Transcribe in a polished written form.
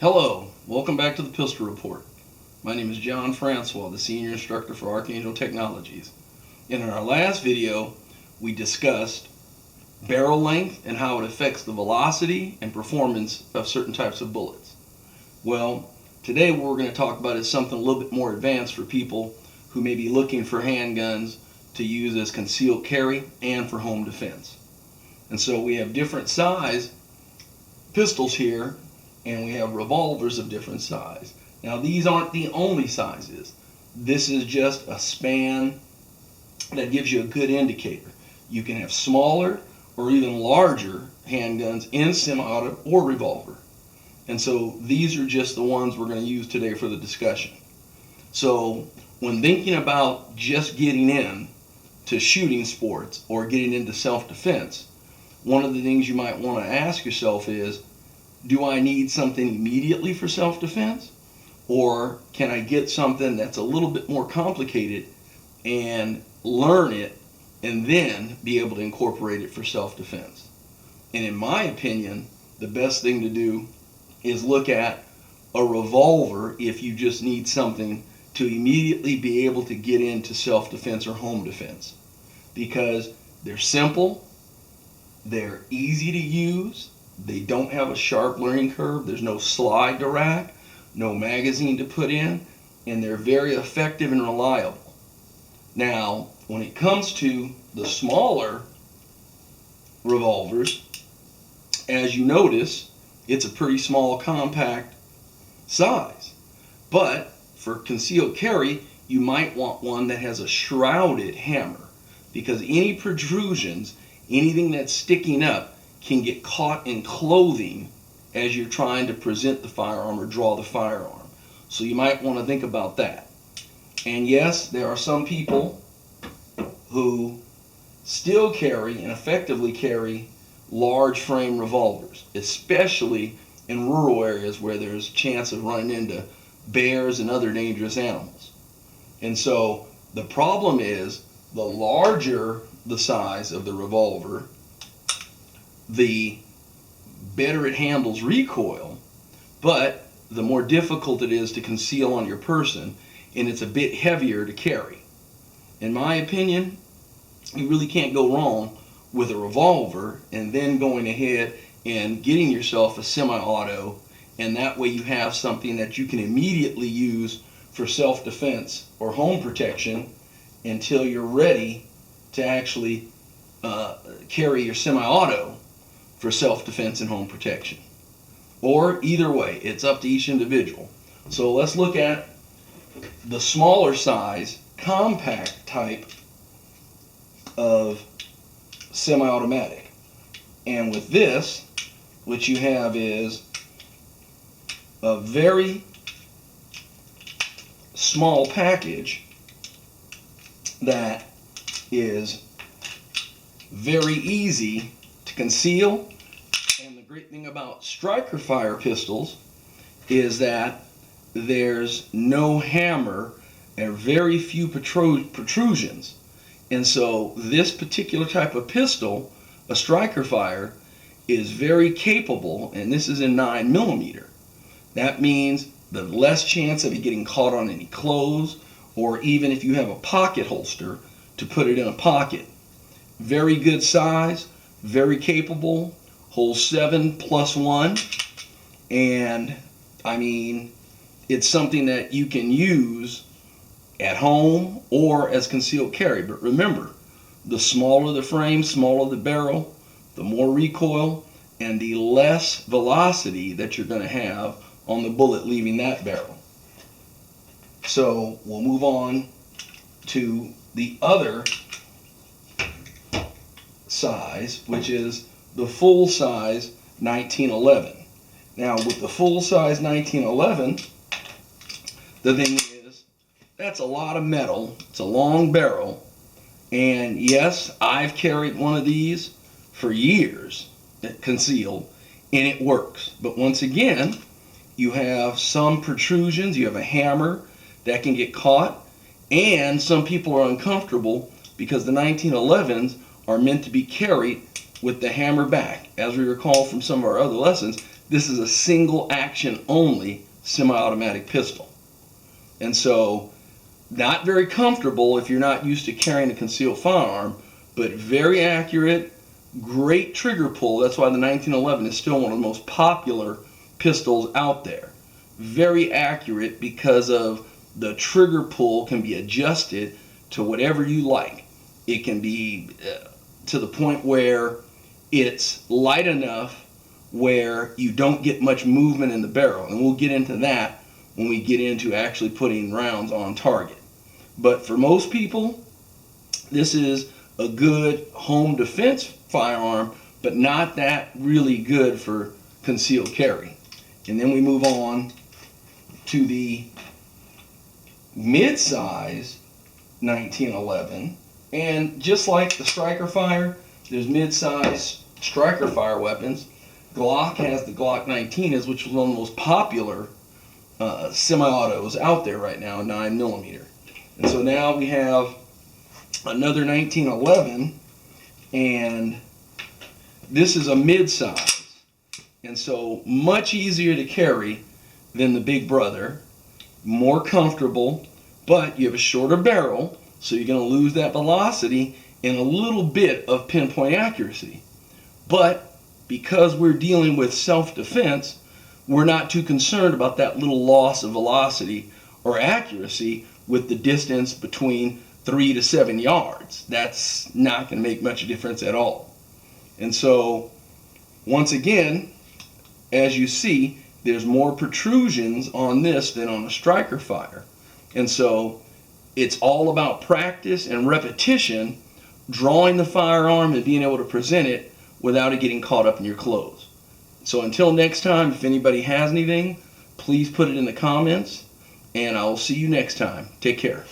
Hello, welcome back to the Pistol Report. My name is John Francois, the Senior Instructor for Archangel Technologies. In our last video, we discussed barrel length and how it affects the velocity and performance of certain types of bullets. Well, today what we're going to talk about is something a little bit more advanced for people who may be looking for handguns to use as concealed carry and for home defense. And so we have different size pistols here, and we have revolvers of different size. Now these aren't the only sizes. This is just a span that gives you a good indicator. You can have smaller or even larger handguns in semi-auto or revolver. And so these are just the ones we're going to use today for the discussion. So when thinking about just getting in to shooting sports or getting into self-defense, one of the things you might want to ask yourself is, do I need something immediately for self-defense? Or can I get something that's a little bit more complicated and learn it and then be able to incorporate it for self-defense? And in my opinion, the best thing to do is look at a revolver if you just need something to immediately be able to get into self-defense or home defense. Because they're simple, they're easy to use, they don't have a sharp learning curve, there's no slide to rack, no magazine to put in, and they're very effective and reliable. Now, when it comes to the smaller revolvers, as you notice, it's a pretty small, compact size. But for concealed carry, you might want one that has a shrouded hammer, because any protrusions, anything that's sticking up, can get caught in clothing as you're trying to present the firearm or draw the firearm. So you might want to think about that. And yes, there are some people who still carry and effectively carry large frame revolvers, especially in rural areas where there's a chance of running into bears and other dangerous animals. And so the problem is, the larger the size of the revolver, the better it handles recoil, but the more difficult it is to conceal on your person, and it's a bit heavier to carry. In my opinion, you really can't go wrong with a revolver and then going ahead and getting yourself a semi-auto, and that way you have something that you can immediately use for self-defense or home protection until you're ready to actually carry your semi-auto for self-defense and home protection. Or either way, it's up to each individual. So let's look at the smaller size, compact type of semi-automatic. And with this, what you have is a very small package that is very easy to conceal. And the great thing about striker fire pistols is that there's no hammer and very few protrusions. And so this particular type of pistol, a striker fire, is very capable, and this is in 9mm. That means the less chance of it getting caught on any clothes, or even if you have a pocket holster to put it in a pocket. Very good size, very capable, holds 7+1, and I mean, it's something that you can use at home or as concealed carry. But remember, the smaller the frame, smaller the barrel, the more recoil and the less velocity that you're going to have on the bullet leaving that barrel. So we'll move on to the other size, which is the full size 1911. Now with the full size 1911, the thing is, that's a lot of metal, it's a long barrel, and yes, I've carried one of these for years, concealed, and it works. But once again, you have some protrusions, you have a hammer that can get caught, and some people are uncomfortable because the 1911s are meant to be carried with the hammer back. As we recall from some of our other lessons, this is a single action only semi-automatic pistol. And so, not very comfortable if you're not used to carrying a concealed firearm, but very accurate, great trigger pull. That's why the 1911 is still one of the most popular pistols out there. Very accurate because of the trigger pull can be adjusted to whatever you like. It can be to the point where it's light enough where you don't get much movement in the barrel. And we'll get into that when we get into actually putting rounds on target. But for most people, this is a good home defense firearm, but not that really good for concealed carry. And then we move on to the mid-size 1911. And just like the striker fire, there's mid-size striker fire weapons. Glock has the Glock 19, which is one of the most popular semi-autos out there right now, 9mm. And so now we have another 1911, and this is a mid-size. And so much easier to carry than the big brother, more comfortable, but you have a shorter barrel, so you're going to lose that velocity and a little bit of pinpoint accuracy. But because we're dealing with self-defense, we're not too concerned about that little loss of velocity or accuracy with the distance between 3 to 7 yards. That's not going to make much difference at all. And so, once again, as you see, there's more protrusions on this than on a striker fire. And so, it's all about practice and repetition, drawing the firearm and being able to present it without it getting caught up in your clothes. So until next time, if anybody has anything, please put it in the comments, and I will see you next time. Take care.